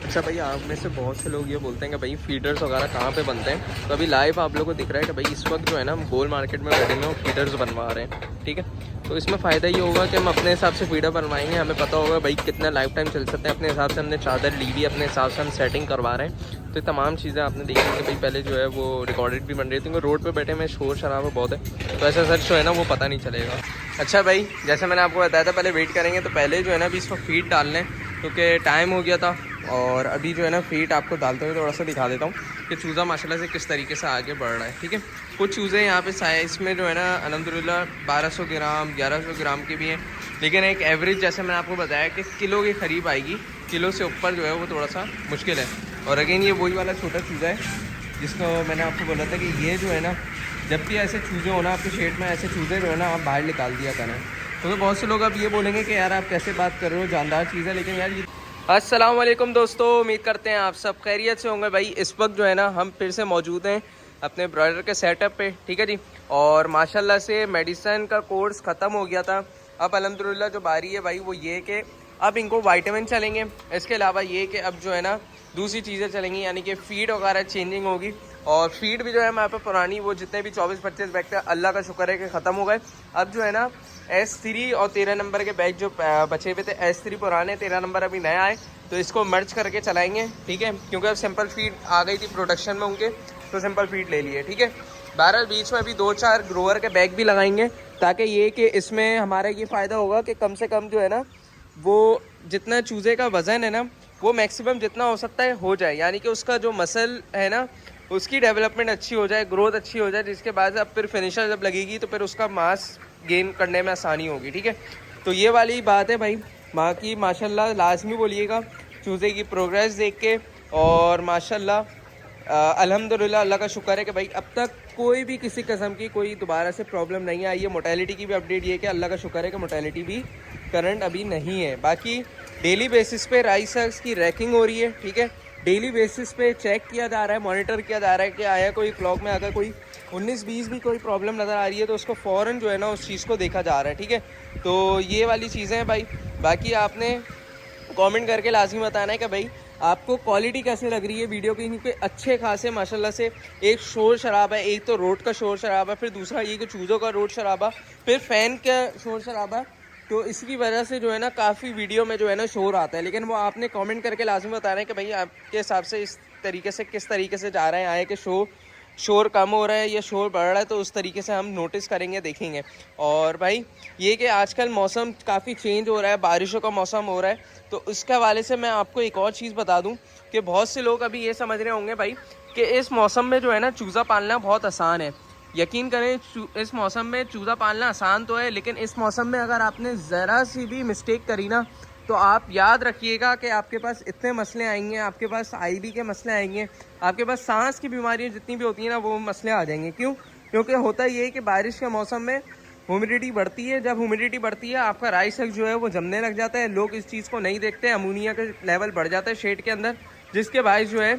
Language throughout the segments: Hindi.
अच्छा भाई, आप में से बहुत से लोग ये बोलते हैं कि भाई फीडर्स वगैरह कहाँ पे बनते हैं। तो अभी लाइव आप लोगों को दिख रहा है कि भाई इस वक्त जो है ना हम गोल मार्केट में बैठे हुए फीडर्स बनवा रहे हैं। ठीक है, तो इसमें फ़ायदा ये होगा कि हम अपने हिसाब से फीडर बनवाएंगे, हमें पता होगा भाई कितना लाइफ टाइम चल सकते हैं। अपने हिसाब से हमने चादर ली हुई, अपने हिसाब से हम सेटिंग करवा रहे हैं। तो ये तमाम चीज़ें आपने देखी कि भाई पहले जो है वो रिकॉर्डेड भी बन रही थी, क्योंकि रोड पर बैठे में शोर शराबा बहुत है, तो ऐसा सच जो है ना वो पता नहीं चलेगा। अच्छा भाई, जैसे मैंने आपको बताया था पहले वेट करेंगे, तो पहले जो है ना अभी इसको फीड डाल लें क्योंकि टाइम हो गया था। और अभी जो है ना फीड आपको डालते हुए थोड़ा सा दिखा देता हूँ कि चूज़ा माशाल्लाह से किस तरीके से आगे बढ़ रहा है। ठीक है, कुछ चूज़े यहाँ पे साइज़ में जो है ना अल्हम्दुलिल्लाह 1200 ग्राम 1100 ग्राम के भी हैं, लेकिन एक एवरेज जैसे मैंने आपको बताया कि किलो के करीब आएगी। किलो से ऊपर जो है वो थोड़ा सा मुश्किल है। और अगेन ये वही वाला छोटा चूज़ा है जिसको मैंने आपको बोला था कि ये जो है ना जब भी ऐसे चूज़े होना आपके शेड में, ऐसे चूज़े जो है ना आप बाहर निकाल दिया करें। तो बहुत से लोग अब ये बोलेंगे कि यार आप कैसे बात कर रहे हो, जानदार चीज़ है, लेकिन यार ये अस्सलाम वालेकुम दोस्तों, उम्मीद करते हैं आप सब खैरियत से होंगे। भाई इस वक्त जो है ना हम फिर से मौजूद हैं अपने ब्रॉयलर के सेटअप पे। ठीक है जी, और माशाल्लाह से मेडिसिन का कोर्स ख़त्म हो गया था। अब अल्हम्दुलिल्लाह जो बारी है भाई वो ये कि अब इनको वाइटामिन चलेंगे, इसके अलावा ये कि अब जो है ना दूसरी चीज़ें चलेंगी, यानी कि फ़ीड वगैरह चेंजिंग होगी। और फीड भी जो है हमारे पास पुरानी वो जितने भी 24-25 बैग थे, अल्लाह का शुक्र है कि ख़त्म हो गए। अब जो है ना S3 और 13 नंबर के बैग जो बचे हुए थे, S3 पुराने, 13 नंबर अभी नया आए, तो इसको मर्ज करके चलाएंगे। ठीक है, क्योंकि अब सिंपल फीड आ गई थी प्रोडक्शन में उनके, तो सिंपल फीड ले लिए। ठीक है, बहरहाल बीच में अभी 2-4 ग्रोअर के बैग भी लगाएंगे, ताकि ये कि इसमें हमारा ये फ़ायदा होगा कि कम से कम जो है ना वो जितना चूज़े का वज़न है ना वो मैक्सिमम जितना हो सकता है हो जाए, यानी कि उसका जो मसल है ना उसकी डेवलपमेंट अच्छी हो जाए, ग्रोथ अच्छी हो जाए, जिसके बाद अब फिर फिनिशर जब लगेगी तो फिर उसका मास गेन करने में आसानी होगी। ठीक है, तो ये वाली बात है भाई। बाकी माशाल्लाह लाजमी बोलिएगा चूज़े की प्रोग्रेस देख के। और माशाल्लाह अल्हम्दुलिल्लाह अल्लाह का शुक्र है कि भाई अब तक कोई भी किसी किस्म की कोई दोबारा से प्रॉब्लम नहीं आई है। मोर्टेलिटी की भी अपडेट ये है कि अल्लाह का शुक्र है कि मोर्टेलिटी भी करंट अभी नहीं है। बाकी डेली बेसिस पे राइस की रैकिंग हो रही है। ठीक है, डेली बेसिस पे चेक किया जा रहा है, मॉनिटर किया जा रहा है कि आया कोई क्लॉक में अगर कोई 19-20 भी कोई प्रॉब्लम नज़र आ रही है तो उसको फ़ौरन जो है ना उस चीज़ को देखा जा रहा है। ठीक है, तो ये वाली चीज़ें हैं भाई। बाकी आपने कमेंट करके लाजमी बताना है कि भाई आपको क्वालिटी कैसे लग रही है वीडियो की, क्योंकि अच्छे खासे माशाल्लाह से एक शोर शराबा है, एक तो रोड का शोर शराबा, फिर दूसरा ये कि चूज़ों का रोड शराबा, फिर फ़ैन का शोर शराबा। तो इसकी वजह से जो है ना काफ़ी वीडियो में जो है ना शोर आता है, लेकिन वो आपने कमेंट करके लाजमी बताना है कि भाई आपके हिसाब से इस तरीके से किस तरीके से जा रहे हैं, आए कि शोर कम हो रहा है या शोर बढ़ रहा है, तो उस तरीके से हम नोटिस करेंगे, देखेंगे। और भाई ये कि आजकल मौसम काफ़ी चेंज हो रहा है, बारिशों का मौसम हो रहा है, तो उसके हवाले से मैं आपको एक और चीज़ बता दूं कि बहुत से लोग अभी ये समझ रहे होंगे भाई कि इस मौसम में जो है ना चूज़ा पालना बहुत आसान है। यकीन करें इस मौसम में चूज़ा पालना आसान तो है, लेकिन इस मौसम में अगर आपने ज़रा सी भी मिस्टेक करी ना तो आप याद रखिएगा कि आपके पास इतने मसले आएंगे, आपके पास आईबी के मसले आएंगे, आपके पास सांस की बीमारियां जितनी भी होती हैं ना वो मसले आ जाएंगे। क्यों? क्योंकि होता ये है कि बारिश के मौसम में ह्यूमिडिटी बढ़ती है। जब ह्यूमिडिटी बढ़ती है आपका राइस जो है वो जमने लग जाता है। लोग इस चीज़ को नहीं देखते, अमोनिया का लेवल बढ़ जाता है शेड के अंदर, जिसके बायस जो है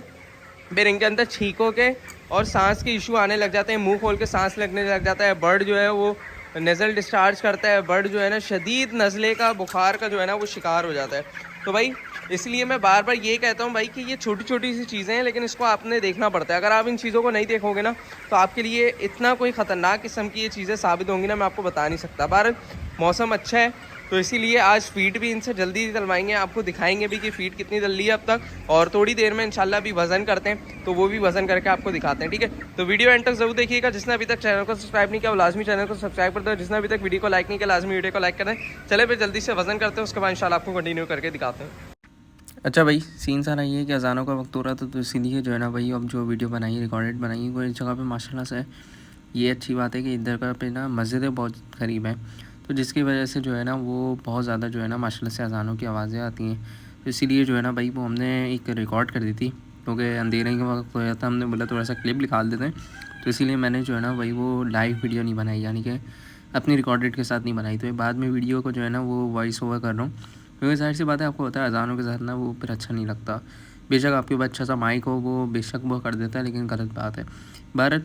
फिर इनके अंदर छींकों के और सांस के इशू आने लग जाते हैं, मुंह खोल के सांस लगने लग जाता है, बर्ड जो है वो नज़ल डिस्चार्ज करता है, बर्ड जो है ना शदीद नज़ले का बुखार का जो है ना वो शिकार हो जाता है। तो भाई इसलिए मैं बार बार ये कहता हूँ भाई कि ये छोटी छोटी सी चीज़ें हैं, लेकिन इसको आपने देखना पड़ता है। अगर आप इन चीज़ों को नहीं देखोगे ना तो आपके लिए इतना कोई ख़तरनाक किस्म की ये चीज़ें साबित होंगी ना, मैं आपको बता नहीं सकता। बार मौसम अच्छा है तो इसीलिए आज फीड भी इनसे जल्दी चलवाएंगे, आपको दिखाएंगे भी कि फ़ीड कितनी जल्दी है अब तक। और थोड़ी देर में इंशाल्लाह भी वज़न करते हैं तो वो भी वज़न करके आपको दिखाते हैं। ठीक है, तो वीडियो एंड तक जरूर देखिएगा। जिसने अभी तक चैनल को सब्सक्राइब नहीं किया वो लाजमी चैनल को सब्सक्राइब कर दो, जिसने अभी तक वीडियो को लाइक नहीं किया लाजमी वीडियो को लाइक करें। चले फिर जल्दी से वज़न करते हैं, उसके बाद इंशाल्लाह आपको कंटिन्यू करके दिखाते हैं। अच्छा भाई, सीन सारा ये है कि अजानों का वक्त हो रहा था, तो इसीलिए जो है ना भाई अब जो वीडियो बनाई रिकॉर्डेड बनाई वो इस जगह पे माशाल्लाह से ये अच्छी बात है कि इधर का पे ना मस्जिदें बहुत करीब हैं, तो जिसकी वजह से जो है ना वो बहुत ज़्यादा जो है ना माशाल्लाह से अजानों की आवाज़ें आती हैं। तो इसीलिए जो है ना भाई वो हमने एक रिकॉर्ड कर दी थी, क्योंकि अंधेरे के वक्त हो जाता, हमने बोला थोड़ा सा क्लिप निकाल देते हैं, तो इसीलिए मैंने जो है ना भाई वो लाइव वीडियो नहीं बनाई, यानी कि अपनी रिकॉर्डेड के साथ नहीं बनाई। तो ये बाद में वीडियो को जो है ना वो वॉइस ओवर कर रहा हूँ, क्योंकि जाहिर सी बात है आपको पता है अजानों के साथ ना वो फिर अच्छा नहीं लगता। बेशक आपके पास अच्छा सा माइक हो वो बेशक वो कर देता है, लेकिन गलत बात है।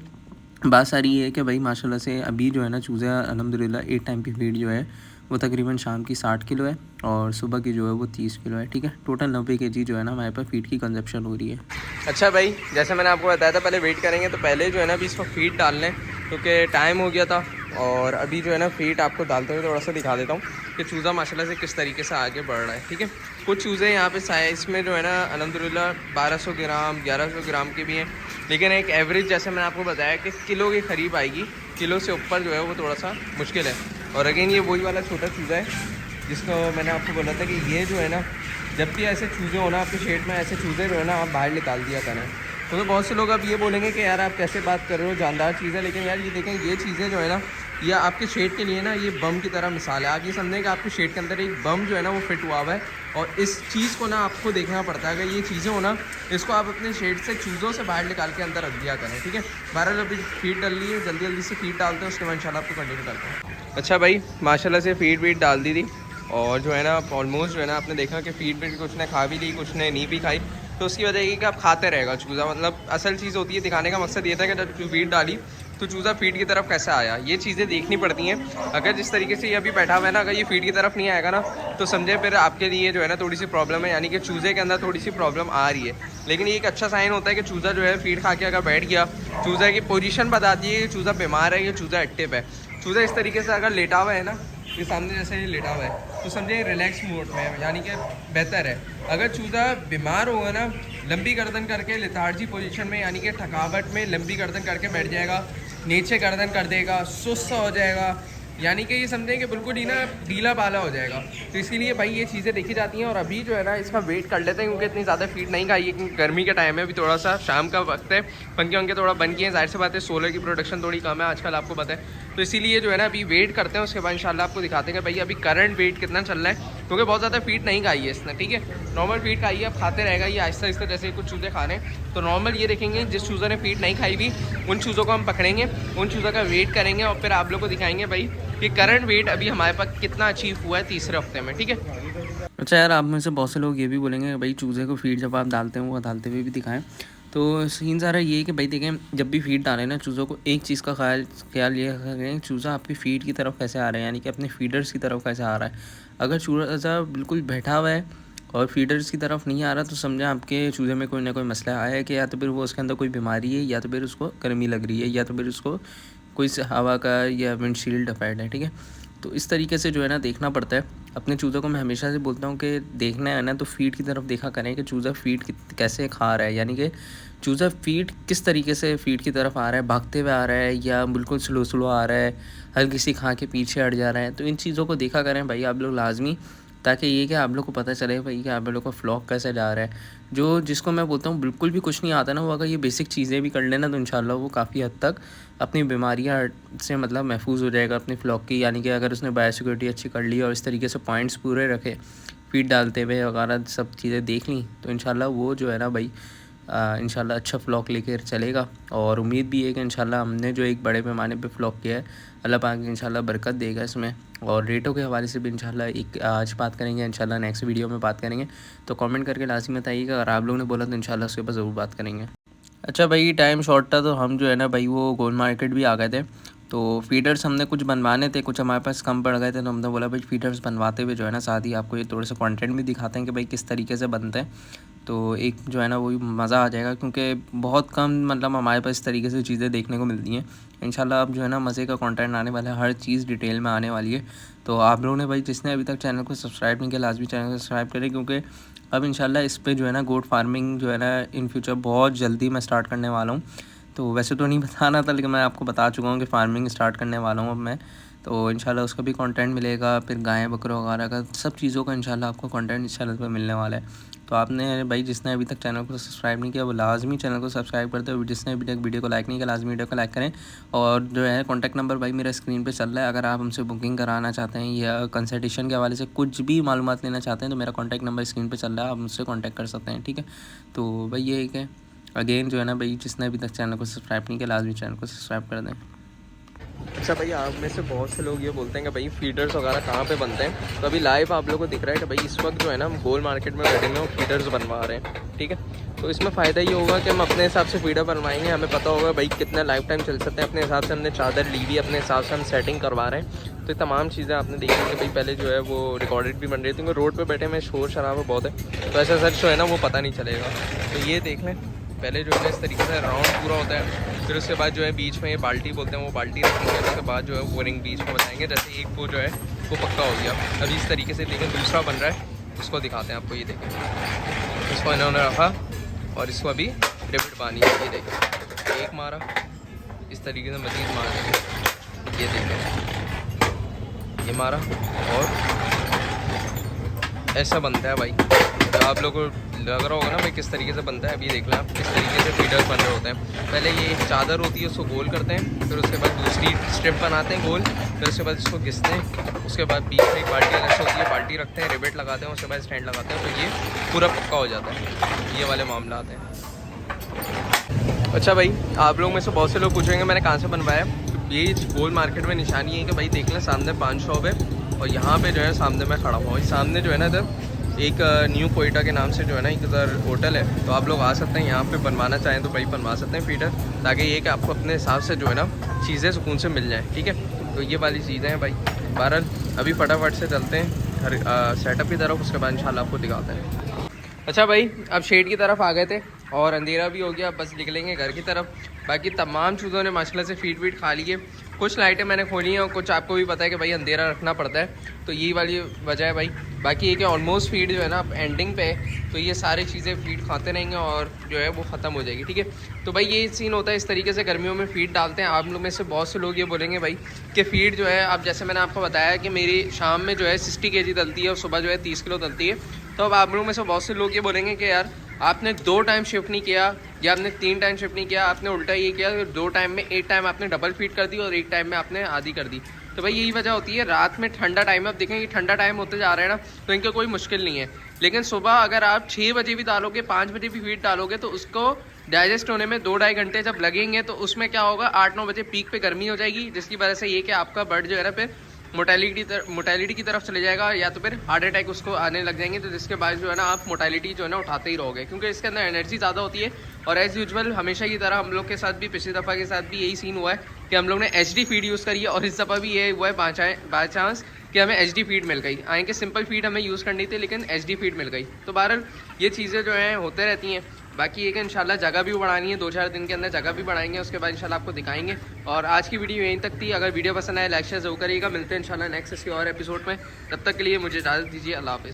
बात सारी ये है कि भाई माशाल्लाह से अभी जो है ना चूज़े अल्हम्दुलिल्लाह एक टाइम की फीड जो है वो तकरीबन शाम की 60 किलो है और सुबह की जो है वो 30 किलो है। ठीक है, टोटल 90 kg जो है ना हमारे पास फीड की कंजप्शन हो रही है। अच्छा भाई, जैसे मैंने आपको बताया था पहले वेट करेंगे, तो पहले जो है ना अभी इसको फीड डाल लें क्योंकि टाइम हो गया था। और अभी जो है ना फीड आपको डालते हुए थोड़ा सा दिखा देता हूँ कि चूज़ा माशाल्लाह से किस तरीके से आगे बढ़ रहा है। ठीक है, कुछ चूज़े यहाँ पे साइज़ में जो है ना अल्हम्दुलिल्लाह 1200 ग्राम 1100 ग्राम के भी हैं, लेकिन एक एवरेज जैसे मैंने आपको बताया कि किलो के करीब आएगी। किलो से ऊपर जो है वो थोड़ा सा मुश्किल है। और अगेन ये वही वाला छोटा चूज़ा है जिसको मैंने आपको बोला था कि ये जो है ना, जब भी ऐसे चूज़े हो ना आपके शेड में, ऐसे चूज़े जो है ना आप बाहर निकाल दिया करें। तो बहुत से लोग अब ये बोलेंगे कि यार आप कैसे बात कर रहे हो, जानदार चीज़ है, लेकिन यार ये देखें ये चीज़ें जो है ना, ये आपके शेड के लिए ना ये बम की तरह मिसाल है। आप ये समझें कि आपके शेड के अंदर एक बम जो है ना वो फिट हुआ हुआ है, और इस चीज़ को ना आपको देखना पड़ता है। अगर ये चीज़ें हो ना, इसको आप अपने शेड से चूज़ों से बाहर निकाल के अंदर रख दिया करें। ठीक है, 12 अभी फीड डाल ली है, जल्दी जल्दी से फीड डालते हैं, उसके बाद इंशाल्लाह आपको कंटिन्यू करते हैं। अच्छा भाई, माशाल्लाह से फीड वीड डाल दी थी, और जो है ना ऑलमोस्ट जो है ना आपने देखा कि फीड वीड कुछ ने खा भी ली, कुछ ने नहीं भी खाई। तो उसकी वजह ये कि आप खाते रहेगा चूज़ा। मतलब असल चीज़ होती है, दिखाने का मकसद ये था कि जब फीड डाली तो चूज़ा फीड की तरफ कैसे आया, ये चीज़ें देखनी पड़ती हैं। अगर जिस तरीके से ये अभी बैठा हुआ है ना, अगर ये फीड की तरफ नहीं आएगा ना, तो समझे फिर आपके लिए जो है ना थोड़ी सी प्रॉब्लम है, यानी कि चूज़े के अंदर थोड़ी सी प्रॉब्लम आ रही है। लेकिन ये एक अच्छा साइन होता है कि चूज़ा जो है फीड खा के अगर बैठ गया, चूज़ा की पोजीशन बताती है कि चूज़ा बीमार है या चूज़ा एक्टिव है। चूज़ा इस तरीके से अगर लेटा हुआ है ना, ये सामने जैसे ये लेटा हुआ है, तो समझे रिलैक्स मोड में है, यानी कि बेहतर है। अगर चूज़ा बीमार होगा ना, लंबी गर्दन करके लेथार्जी पोजीशन में, यानी कि थकावट में लंबी गर्दन करके बैठ जाएगा, नीचे गर्दन कर देगा, सुस्त हो जाएगा, यानी कि ये समझें कि बिल्कुल ही ना ढीला पाला हो जाएगा। तो इसीलिए भाई ये चीज़ें देखी जाती हैं। और अभी जो है ना इसका वेट कर लेते हैं, क्योंकि इतनी ज़्यादा फीड नहीं खाई है, क्योंकि गर्मी का टाइम है, अभी थोड़ा सा शाम का वक्त है, पंखे वंखे थोड़ा बन किए हैं, जाहिर सी बात है सोलर की प्रोडक्शन थोड़ी कम है आजकल, आपको पता है। तो इसीलिए जो है ना अभी वेट करते हैं, उसके बाद इंशाल्लाह आपको दिखाते हैं कि भाई अभी करंट वेट कितना चल रहा है, क्योंकि बहुत ज़्यादा फीड नहीं खाई है इसने। ठीक है, नॉर्मल फीड खाई है, अब खाते रहेगा ये आहिस्ता आहिस्ता, जैसे कुछ चूज़े खा रहे हैं। तो नॉर्मल ये देखेंगे जिस चूज़ों ने फीड नहीं खाई भी, उन चूज़ों को हम पकड़ेंगे, उन चूज़ों का वेट करेंगे, और फिर आप लोग को दिखाएंगे भाई कि करंट वेट अभी हमारे पास कितना अचीव हुआ है तीसरे हफ्ते में। ठीक है। अच्छा यार, आप में से बहुत से लोग ये भी बोलेंगे कि भाई चूज़े को फीड जब आप डालते हैं वो डालते हुए भी दिखाएं। तो सीन सारा ये है कि भाई देखें, जब भी फीड डालें ना चूज़ों को, एक चीज़ का ख्याल ये रखें, चूज़ा आपकी फीड की तरफ कैसे आ रहा है, यानी कि अपने फीडर्स की तरफ कैसे आ रहा है। अगर चूज़ा बिल्कुल बैठा हुआ है और फीडर्स की तरफ नहीं आ रहा, तो समझें आपके चूज़े में कोई ना कोई मसला आया है, कि या तो फिर वो उसके अंदर कोई बीमारी है, या तो फिर उसको गर्मी लग रही है, या तो फिर उसको कोई हवा का या विंडशील्ड अफेक्ट है। ठीक है, तो इस तरीके से जो है ना देखना पड़ता है अपने चूज़ों को। मैं हमेशा से बोलता हूँ कि देखना है ना तो फीड की तरफ देखा करें कि चूज़ा फीड कैसे खा रहा है, यानी कि चूज़ा फीड किस तरीके से फीड की तरफ आ रहा है, भागते हुए आ रहा है या बिल्कुल स्लो स्लो आ रहा है, हल्की सी खा के पीछे हट जा रहा है। तो इन चीज़ों को देखा करें भाई आप लोग लाजमी, ताकि ये कि आप लोग को पता चले भाई कि आप लोग का फ्लॉक कैसे जा रहा है। जो जिसको मैं बोलता हूँ बिल्कुल भी कुछ नहीं आता ना, वो अगर ये बेसिक चीज़ें भी कर लेना तो इंशाल्लाह वो काफ़ी हद तक अपनी बीमारियाँ से मतलब महफूज हो जाएगा अपनी फ्लॉक की। यानी कि अगर उसने बायोसिक्योरिटी अच्छी कर ली और इस तरीके से पॉइंट्स पूरे रखे, फीड डालते हुए वगैरह सब चीज़ें देख ली, तो इंशाल्लाह वो जो है ना भाई इंशाल्लाह अच्छा फ़्लॉक लेकर चलेगा। और उम्मीद भी है कि इंशाल्लाह हमने जो एक बड़े पैमाने पे फ़्लॉक किया है, अल्लाह पाक इंशाल्लाह बरकत देगा इसमें। और रेटों के हवाले से भी इंशाल्लाह एक आज बात करेंगे, इंशाल्लाह नेक्स्ट वीडियो में बात करेंगे। तो कमेंट करके लाज़मी बताइएगा, अगर आप लोगों ने बोला तो इंशाल्लाह उसके ऊपर ज़रूर बात करेंगे। अच्छा भाई, टाइम शॉर्ट था तो हम जो है ना भाई वो गोल मार्केट भी आ गए थे। तो फीडर्स हमने कुछ बनवाने थे, कुछ हमारे पास कम पड़ गए थे, तो हमने बोला भाई फीडर्स बनवाते हुए जो है ना साथ ही आपको ये थोड़े से कंटेंट भी दिखाते हैं कि भाई किस तरीके से बनते हैं। तो एक जो है ना वही मज़ा आ जाएगा, क्योंकि बहुत कम मतलब हमारे पास इस तरीके से चीज़ें देखने को मिलती हैं। इंशाल्लाह अब जो है ना मज़े का कंटेंट आने वाला है, हर चीज़ डिटेल में आने वाली है। तो आप लोगों ने भाई जिसने अभी तक चैनल को सब्सक्राइब नहीं किया, लाजमी चैनल को सब्सक्राइब करें, क्योंकि अब इंशाल्लाह इस पे जो है ना गोट फार्मिंग जो है ना इन फ्यूचर बहुत जल्दी मैं स्टार्ट करने वाला हूँ। तो वैसे तो नहीं बताना था, लेकिन मैं आपको बता चुका हूँ कि फार्मिंग स्टार्ट करने वाला हूँ अब मैं। तो इंशाल्लाह उसका भी कंटेंट मिलेगा, फिर गाय बकरों वगैरह का सब चीज़ों का इंशाल्लाह आपको कंटेंट इस चैनल पर मिलने वाला है। तो आपने भाई जिसने अभी तक चैनल को सब्सक्राइब नहीं किया वो लाजमी चैनल को सब्सक्राइब करते हो, जिसने अभी तक वीडियो को लाइक नहीं किया लाजमी वीडियो को लाइक करें। और जो है कॉन्टैक्ट नंबर भाई मेरा स्क्रीन पे चल रहा है, अगर आप हमसे बुकिंग कराना चाहते हैं या कंसल्टेशन के हवाले से कुछ भी मालूमात लेना चाहते हैं तो मेरा कॉन्टैक्ट नंबर स्क्रीन पर चल रहा है, आप मुझसे कॉन्टैक्ट कर सकते हैं। ठीक है, तो भाई ये है अगेन जो है ना भाई जिसने अभी तक चैनल को सब्सक्राइब नहीं किया लाजमी चैनल को सब्सक्राइब कर दें। अच्छा भाई, आप में से बहुत से लोग ये बोलते हैं कि भाई फीडर्स वगैरह कहाँ पे बनते हैं। तो अभी लाइव आप लोगों को दिख रहा है कि भाई इस वक्त जो है ना हम गोल मार्केट में बैठे हुए हैं, फीडर्स बनवा रहे हैं। ठीक है, तो इसमें फ़ायदा ये होगा कि हम अपने हिसाब से फीडर बनवाएंगे, हमें पता होगा भाई कितना लाइफ टाइम चल सकते हैं। अपने हिसाब से हमने चादर ली हुई, अपने हिसाब से हम सेटिंग करवा रहे हैं। तो ये तमाम चीज़ें आपने देखी कि भाई पहले जो है वो रिकॉर्डेड भी बन रही थी, क्योंकि रोड पे बैठे में शोर शराबा बहुत है, तो ऐसा सच जो है ना वो पता नहीं चलेगा। तो ये देख लें, पहले जो है इस तरीके से राउंड पूरा होता है, फिर उसके बाद जो है बीच में ये बाल्टी बोलते हैं, वो बाल्टी रखेंगे, उसके बाद जो है वो रिंग बीच में बताएंगे। जैसे एक वो जो है वो पक्का हो गया। अभी इस तरीके से देखें दूसरा बन रहा है, उसको दिखाते हैं आपको। ये देखें, इसको इन्होंने रखा और इसको अभी रिबिट बानी है। ये देखें, एक मारा, इस तरीके से मजीद मार देंगे। ये देखें, ये मारा और ऐसा बनता है भाई। तो आप लोगों को लग रहा होगा ना भाई किस तरीके से बनता है। अभी देख लें आप, किस तरीके से फीडर्स बन रहे होते हैं। पहले ये चादर होती है, उसको गोल करते हैं, फिर उसके बाद दूसरी स्ट्रिप बनाते हैं गोल, फिर उसके बाद इसको घिसते हैं, उसके बाद बीच में एक बाल्टी अलग से होती है, बाल्टी रखते हैं, रिबिट लगाते हैं, उसके बाद स्टैंड लगाते हैं, तो ये पूरा पक्का हो जाता है। ये वाले मामला आते हैं। अच्छा भाई, आप लोग में से बहुत से लोग पूछेंगे मैंने कहाँ से बनवाया। ये गोल मार्केट में निशानी है कि भाई देख लें, सामने 5 शॉप है और यहाँ पे जो है सामने मैं खड़ा हुआ। सामने जो है ना इधर एक न्यू कोयटा के नाम से जो है ना एक इधर होटल है, तो आप लोग आ सकते हैं यहाँ पे बनवाना चाहें तो भाई बनवा सकते हैं फीडर, ताकि ये कि आपको अपने हिसाब से जो है ना चीज़ें सुकून से मिल जाएँ। ठीक है, तो ये वाली चीज़ें हैं भाई। बहरहाल अभी फटाफट से चलते हैं घर सेटअप की तरफ, उसके बाद इंशाल्लाह आपको दिखाते हैं। अच्छा भाई, अब शेड की तरफ आ गए थे और अंधेरा भी हो गया, बस निकलेंगे घर की तरफ। बाकी तमाम चूज़ों ने माशाल्लाह से फीड वीड खा लिए। कुछ लाइटें मैंने खोली हैं और कुछ आपको भी पता है कि भाई अंधेरा रखना पड़ता है, तो यही वाली वजह है भाई। बाकी ये कि ऑलमोस्ट फीड जो है ना अब एंडिंग पे है, तो ये सारी चीज़ें फीड खाते रहेंगे और जो है वो ख़त्म हो जाएगी। ठीक है, तो भाई ये सीन होता है, इस तरीके से गर्मियों में फीड डालते हैं। आप लोग में से बहुत से लोग ये बोलेंगे भाई कि फ़ीड जो है, अब जैसे मैंने आपको बताया कि मेरी शाम में जो है 60 kg डलती है और सुबह जो है 30 किलो डलती है। तो अब आप लोग में से बहुत से लोग ये बोलेंगे कि यार आपने 2 टाइम शिफ्ट नहीं किया या आपने 3 टाइम शिफ्ट नहीं किया, आपने उल्टा ये किया, 2 टाइम में एक टाइम आपने डबल फीड कर दी और एक टाइम में आपने आधी कर दी। तो भाई यही वजह होती है, रात में ठंडा टाइम है। अब देखेंगे ठंडा टाइम होते जा रहा है ना, तो इनका कोई मुश्किल नहीं है। लेकिन सुबह अगर आप 6 बजे भी डालोगे, 5 बजे भी फीड डालोगे, तो उसको डाइजेस्ट होने में 2-2.5 घंटे जब लगेंगे, तो उसमें क्या होगा, 8-9 बजे पीक पे गर्मी हो जाएगी, जिसकी वजह से ये कि आपका बर्ड जो है ना फिर मोटेलिटी की तरफ चले जाएगा, या तो फिर हार्ट अटैक उसको आने लग जाएंगे। तो जिसके बाद जो है ना आप मोटेलिटी जो है ना उठाते ही रहोगे, क्योंकि इसके अंदर एनर्जी ज़्यादा होती है। और एज़ यूजुअल हमेशा की तरह हम लोग के साथ भी, पिछली दफ़ा के साथ भी यही सीन हुआ है कि हम लोग ने HD फीड यूज़ करी है, और इस दफ़ा भी ये हुआ है बाई चांस कि हमें HD फीड मिल गई। आएँ सिंपल फीड हमें यूज़ करनी थी, लेकिन HD फीड मिल गई। तो बहरहाल ये चीज़ें जो हैं होते रहती हैं। बाकी ये कि इंशाल्लाह जगह भी बढ़ानी है, 2-4 दिन के अंदर जगह भी बढ़ाएंगे, उसके बाद इंशाल्लाह आपको दिखाएंगे। और आज की वीडियो यहीं तक थी। अगर वीडियो पसंद आए लाइक शेयर जरूर करिएगा। मिलते हैं इंशाल्लाह नेक्स्ट इसके और एपिसोड में। तब तक के लिए मुझे इजाज़त दीजिए। अल्लाह हाफ़िज़।